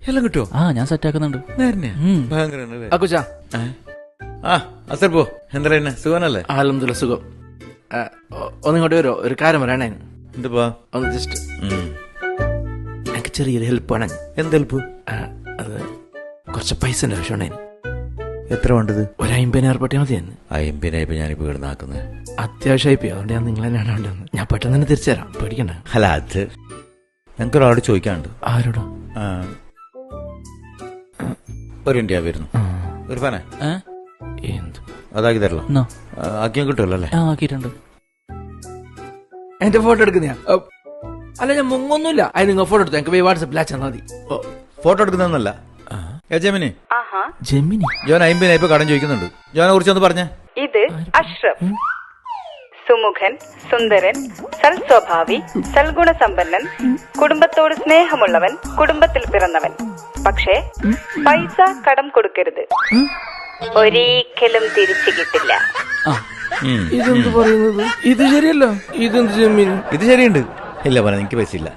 എല്ലാം കിട്ടുമോ? ഞാൻ സെറ്റ് ആക്കുന്നുണ്ട്. സുഖനല്ലേ? അൽഹംദുലില്ലാ സുഖം. ഒന്നിങ്ങോട്ട് വരുമോ? ഒരു കാര്യം പറയണേ. എന്തുവാ? ഒന്ന് ജസ്റ്റ് എനിക്ക് ചെറിയൊരു ഹെൽപ്പ് വേണം. എന്ത് ഹെൽപ്പ്? അത് കുറച്ച് പൈസന്റെ ആവശ്യമുണ്ടായിരുന്നു. എത്ര വേണ്ടത്? ഒരു 50,000 മതി. 50,000 ഞാനിപ്പോ ഇവിടെ നാക്കുന്നത് അത്യാവശ്യമായി പോയി. അതുകൊണ്ട് ഞാൻ നിങ്ങളെ വേണ്ടെന്ന്. ഞാൻ പെട്ടെന്ന് തന്നെ തിരിച്ചു തരാം, പേടിക്കണ്ട. അല്ല, അത് ഞങ്ങൾക്കൊരാളോട് ചോദിക്കാണ്ട്. ആരോടോ? ഒരു ഇന്ത്യ വരുന്നു. ഒരു ഫാനെ എന്ത് അതാക്കി തരല്ലോ. ആക്കിയാൻ കിട്ടുമല്ലോ അല്ലേ? ആക്കിയിട്ടുണ്ട്. എന്റെ ഫോട്ടോ എടുക്കുന്ന അല്ല, ഞാൻ മുങ്ങൊന്നുമില്ല. അത് നിങ്ങൾ ഫോട്ടോ എടുത്തു എനിക്ക് വാട്സാപ്പിൽ അയച്ചാൽ മതി. ഫോട്ടോ എടുക്കുന്നൊന്നല്ല. ജെമിനി ജോൻ 50,000 ഇപ്പൊ കടം ചോദിക്കുന്നുണ്ട്. ജോനെ കുറിച്ചൊന്ന് പറഞ്ഞേ. ഇത് അഷ്റഫ്, സുമുഖൻ, സുന്ദരൻ, സൽസ്വഭാവി, സൽഗുണസമ്പന്നൻ, കുടുംബത്തോട് സ്നേഹമുള്ളവൻ, കുടുംബത്തിൽ പിറന്നവൻ. പക്ഷേ പൈസ കടം കൊടുക്കരുത്, ഒരിക്കലും തിരിച്ചു കിട്ടില്ല. ഇതെന്ത് പറയുന്നത്? ഇത് ശരിയല്ല. ഇതെന്ത് ജമീൻ? ഇത് ശരിയുണ്ട്. ഇല്ല പറയാ, എനിക്ക് പൈസ ഇല്ല.